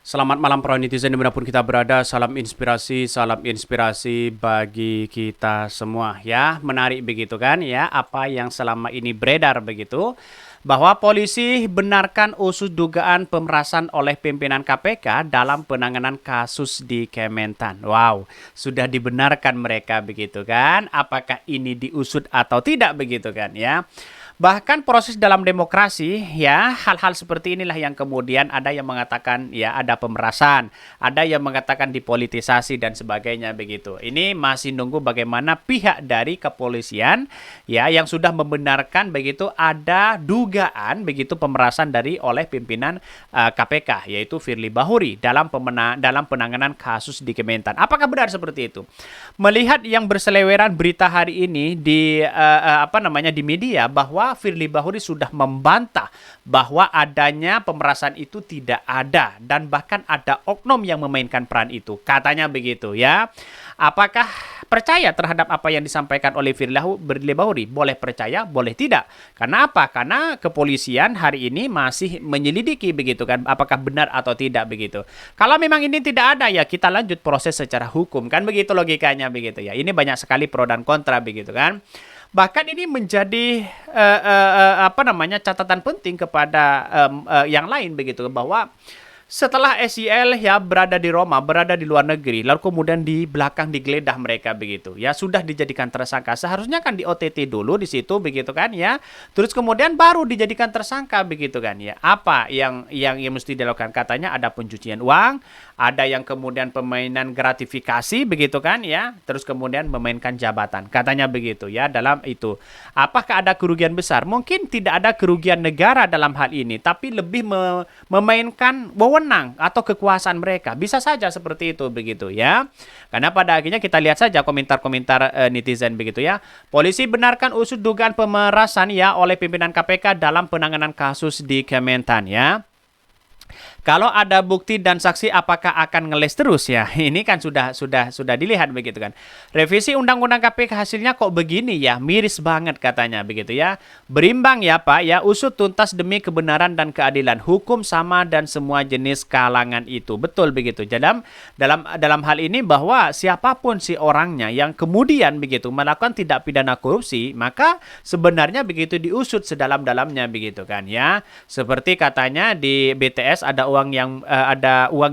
Selamat malam para netizen dimanapun kita berada, salam inspirasi bagi kita semua ya. Menarik begitu kan ya, apa yang selama ini beredar begitu. Bahwa polisi benarkan usut dugaan pemerasan oleh pimpinan KPK dalam penanganan kasus di Kementan. Wow, sudah dibenarkan mereka begitu kan. Apakah ini diusut atau tidak begitu kan ya. Bahkan proses dalam demokrasi ya hal-hal seperti inilah yang kemudian ada yang mengatakan ya ada pemerasan, ada yang mengatakan dipolitisasi dan sebagainya begitu. Ini masih nunggu bagaimana pihak dari kepolisian ya yang sudah membenarkan begitu ada dugaan begitu pemerasan dari oleh pimpinan KPK yaitu Firly Bahuri dalam penanganan kasus di Kementan. Apakah benar seperti itu? Melihat yang berseleweran berita hari ini di di media bahwa Firly Bahuri sudah membantah bahwa adanya pemerasan itu tidak ada dan bahkan ada oknum yang memainkan peran itu. Katanya begitu ya. Apakah percaya terhadap apa yang disampaikan oleh Firly Bahuri? Boleh percaya, boleh tidak. Karena apa? Karena kepolisian hari ini masih menyelidiki begitu kan, apakah benar atau tidak begitu. Kalau memang ini tidak ada ya kita lanjut proses secara hukum kan begitu logikanya begitu ya. Ini banyak sekali pro dan kontra begitu kan. Bahkan ini menjadi catatan penting kepada yang lain begitu bahwa setelah SEL ya berada di Roma, berada di luar negeri, lalu kemudian di belakang digeledah mereka begitu. Ya sudah dijadikan tersangka. Seharusnya kan di OTT dulu di situ begitu kan ya. Terus kemudian baru dijadikan tersangka begitu kan ya. Apa yang mesti dilakukan? Katanya ada pencucian uang, ada yang kemudian pemainan gratifikasi begitu kan ya. Terus kemudian memainkan jabatan. Katanya begitu ya dalam itu. Apakah ada kerugian besar? Mungkin tidak ada kerugian negara dalam hal ini, tapi lebih memainkan wewenang atau kekuasaan mereka. Bisa saja seperti itu begitu ya. Karena pada akhirnya kita lihat saja komentar-komentar netizen begitu ya. Polisi benarkan usut dugaan pemerasan ya oleh pimpinan KPK dalam penanganan kasus di Kementan ya. Kalau ada bukti dan saksi apakah akan ngeles terus ya? Ini kan sudah dilihat begitu kan. Revisi Undang-Undang KPK hasilnya kok begini ya? Miris banget katanya begitu ya. Berimbang ya Pak ya, usut tuntas demi kebenaran dan keadilan. Hukum sama dan semua jenis kalangan itu. Betul begitu. Dalam hal ini bahwa siapapun si orangnya yang kemudian begitu melakukan tindak pidana korupsi, maka sebenarnya begitu diusut sedalam-dalamnya begitu kan ya. Seperti katanya di BTS ada uang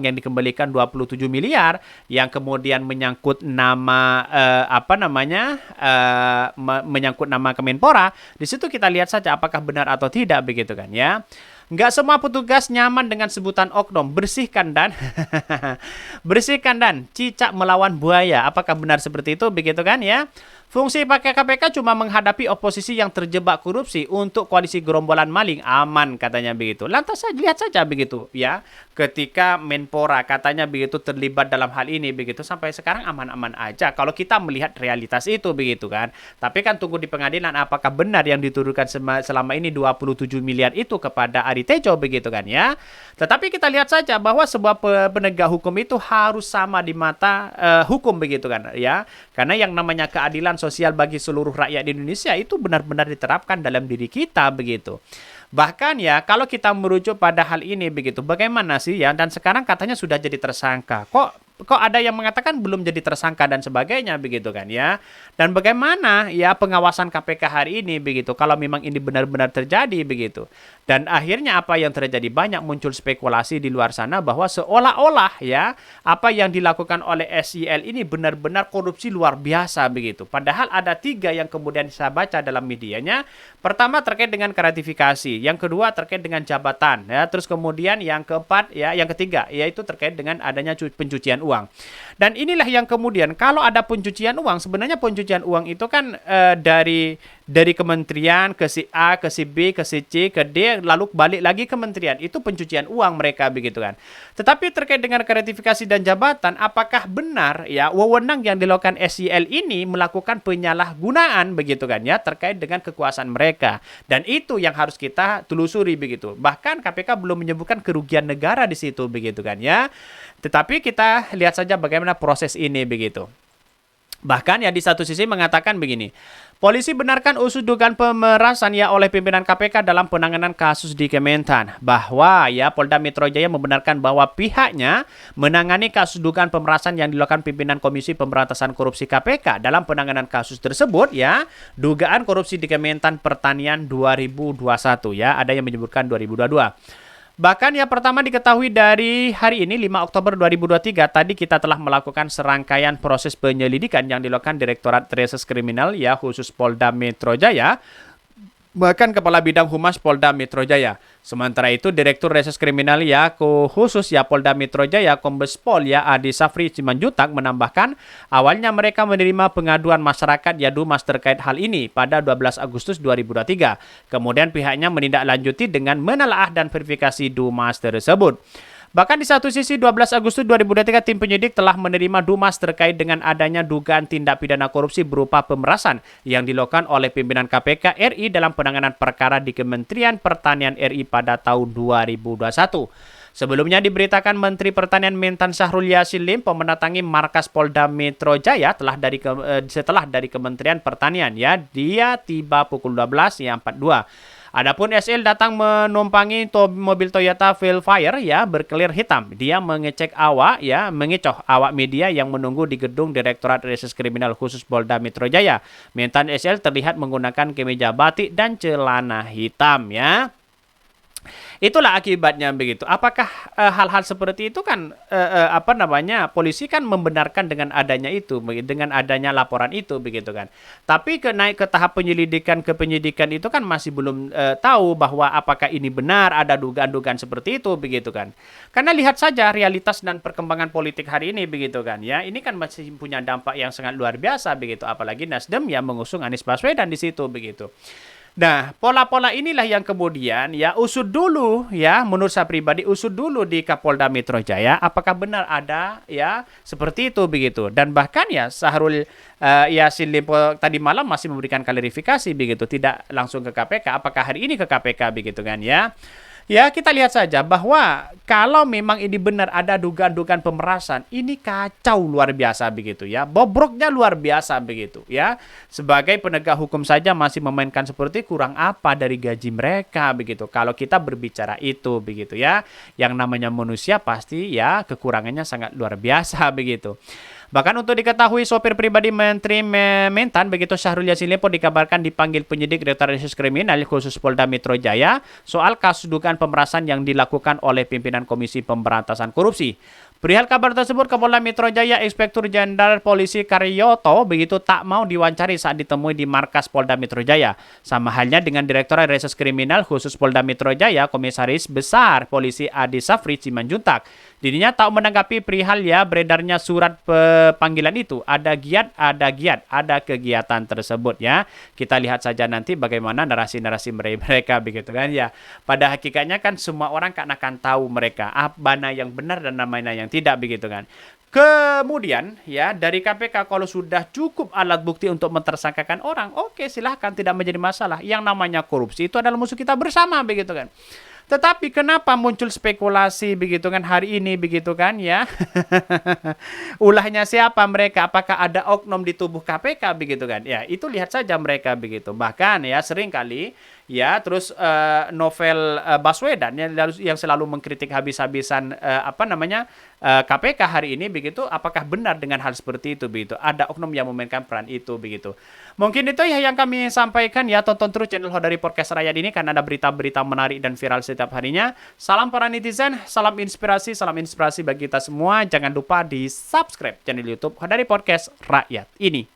yang dikembalikan 27 miliar yang kemudian menyangkut nama menyangkut nama Kemenpora. Di situ kita lihat saja apakah benar atau tidak begitu kan ya. Nggak semua petugas nyaman dengan sebutan oknum. Bersihkan dan cicak melawan buaya. Apakah benar seperti itu begitu kan ya? Fungsi pakai KPK cuma menghadapi oposisi yang terjebak korupsi untuk koalisi gerombolan maling aman katanya begitu. Lantas saja lihat saja begitu ya. Ketika Menpora katanya begitu terlibat dalam hal ini begitu sampai sekarang aman-aman aja kalau kita melihat realitas itu begitu kan. Tapi kan tunggu di pengadilan apakah benar yang dituduhkan selama ini 27 miliar itu kepada Ari Tejo begitu kan ya. Tetapi kita lihat saja bahwa sebuah penegak hukum itu harus sama di mata hukum begitu kan ya. Karena yang namanya keadilan sosial bagi seluruh rakyat di Indonesia itu benar-benar diterapkan dalam diri kita begitu. Bahkan ya kalau kita merujuk pada hal ini begitu, bagaimana sih ya? Dan sekarang katanya sudah jadi tersangka. Kok ada yang mengatakan belum jadi tersangka dan sebagainya begitu kan ya. Dan bagaimana ya pengawasan KPK hari ini begitu kalau memang ini benar-benar terjadi begitu. Dan akhirnya apa yang terjadi? Banyak muncul spekulasi di luar sana bahwa seolah-olah ya apa yang dilakukan oleh SEL ini benar-benar korupsi luar biasa begitu. Padahal ada 3 yang kemudian saya baca dalam medianya. Pertama terkait dengan gratifikasi, yang kedua terkait dengan jabatan ya, terus kemudian yang keempat ya, yang ketiga yaitu terkait dengan adanya pencucian uang. Dan inilah yang kemudian kalau ada pencucian uang, sebenarnya pencucian uang itu kan dari kementerian ke si A, ke si B, ke si C, ke D, lalu balik lagi kementerian. Itu pencucian uang mereka begitu kan. Tetapi terkait dengan gratifikasi dan jabatan, apakah benar ya wewenang yang dilakukan SEL ini melakukan penyalahgunaan begitu kan ya terkait dengan kekuasaan mereka. Dan itu yang harus kita telusuri begitu. Bahkan KPK belum menyebutkan kerugian negara di situ begitu kan ya. Tetapi kita lihat saja bagaimana proses ini begitu. Bahkan ya di satu sisi mengatakan begini, polisi benarkan usut dugaan pemerasan ya oleh pimpinan KPK dalam penanganan kasus di Kementan. Bahwa ya Polda Metro Jaya membenarkan bahwa pihaknya menangani kasus dugaan pemerasan yang dilakukan pimpinan Komisi Pemberantasan Korupsi KPK. Dalam penanganan kasus tersebut ya, dugaan korupsi di Kementan Pertanian 2021 ya, ada yang menyebutkan 2022. Bahkan yang pertama diketahui dari hari ini 5 Oktober 2023 tadi kita telah melakukan serangkaian proses penyelidikan yang dilakukan Direktorat Reserse Kriminal ya khusus Polda Metro Jaya, bahkan Kepala Bidang Humas Polda Metro Jaya. Sementara itu Direktur Reserse Kriminal ya khusus ya Polda Metro Jaya Kombes Pol ya Adi Safri Simanjuntak menambahkan awalnya mereka menerima pengaduan masyarakat ya Dumas terkait hal ini pada 12 Agustus 2023. Kemudian pihaknya menindaklanjuti dengan menelaah dan verifikasi Dumas tersebut. Bahkan di satu sisi 12 Agustus 2023 tim penyidik telah menerima Dumas terkait dengan adanya dugaan tindak pidana korupsi berupa pemerasan yang dilakukan oleh pimpinan KPK RI dalam penanganan perkara di Kementerian Pertanian RI pada tahun 2021. Sebelumnya diberitakan Menteri Pertanian Mentan Syahrul Yassin Limpo mendatangi markas Polda Metro Jaya setelah dari Kementerian Pertanian ya, dia tiba pukul 12 ya 42. Adapun SL datang menumpangi mobil Toyota Velfire ya berkelir hitam. Dia mengecoh awak media yang menunggu di gedung Direktorat Reserse Kriminal khusus Polda Metro Jaya. Mentan SL terlihat menggunakan kemeja batik dan celana hitam ya. Itulah akibatnya begitu. Apakah hal-hal seperti itu kan polisi kan membenarkan dengan adanya itu, dengan adanya laporan itu begitu kan. Tapi naik ke tahap penyelidikan ke penyidikan itu kan masih belum tahu bahwa apakah ini benar ada dugaan-dugaan seperti itu begitu kan. Karena lihat saja realitas dan perkembangan politik hari ini begitu kan ya. Ini kan masih punya dampak yang sangat luar biasa begitu, apalagi Nasdem yang mengusung Anies Baswedan di situ begitu. Nah, pola-pola inilah yang kemudian ya usut dulu ya, menurut saya pribadi usut dulu di Kapolda Metro Jaya apakah benar ada ya seperti itu begitu. Dan bahkan ya Syahrul Yassin Limpo tadi malam masih memberikan klarifikasi begitu, tidak langsung ke KPK, apakah hari ini ke KPK begitu kan ya. Ya, kita lihat saja bahwa kalau memang ini benar ada dugaan-dugaan pemerasan, ini kacau luar biasa begitu ya. Bobroknya luar biasa begitu ya. Sebagai penegak hukum saja masih memainkan seperti kurang apa dari gaji mereka begitu. Kalau kita berbicara itu begitu ya. Yang namanya manusia pasti ya kekurangannya sangat luar biasa begitu. Bahkan untuk diketahui sopir pribadi Menteri Mentan begitu Syahrul Yassin Limpo dikabarkan dipanggil penyidik Direktorat Reserse Kriminal khusus Polda Metro Jaya soal kasus dugaan pemerasan yang dilakukan oleh pimpinan Komisi Pemberantasan Korupsi. Perihal kabar tersebut, Kapolda Metro Jaya Inspektur Jenderal Polisi Karyoto begitu tak mau diwawancari saat ditemui di markas Polda Metro Jaya. Sama halnya dengan Direktorat Reserse Kriminal khusus Polda Metro Jaya Komisaris Besar Polisi Adi Safri Simanjuntak. Dirinya tak menanggapi perihal ya beredarnya surat panggilan itu. Ada kegiatan tersebut ya. Kita lihat saja nanti bagaimana narasi-narasi mereka begitu kan ya. Pada hakikatnya kan semua orang akan tahu mereka mana yang benar dan mana yang tidak begitu kan. Kemudian ya dari KPK kalau sudah cukup alat bukti untuk mentersangkakan orang, oke silahkan, tidak menjadi masalah. Yang namanya korupsi itu adalah musuh kita bersama begitu kan. Tetapi kenapa muncul spekulasi begitu kan hari ini begitu kan ya? Ulahnya siapa mereka? Apakah ada oknum di tubuh KPK begitu kan? Ya, itu lihat saja mereka begitu. Bahkan ya sering kali ya terus novel Baswedan yang selalu mengkritik habis-habisan KPK hari ini begitu, apakah benar dengan hal seperti itu begitu? Ada oknum yang memainkan peran itu begitu. Mungkin itu ya yang kami sampaikan ya. Tonton terus channel Hodari Podcast Rakyat ini karena ada berita-berita menarik dan viral setiap harinya. Salam para netizen, salam inspirasi bagi kita semua. Jangan lupa di subscribe channel YouTube Hodari Podcast Rakyat ini.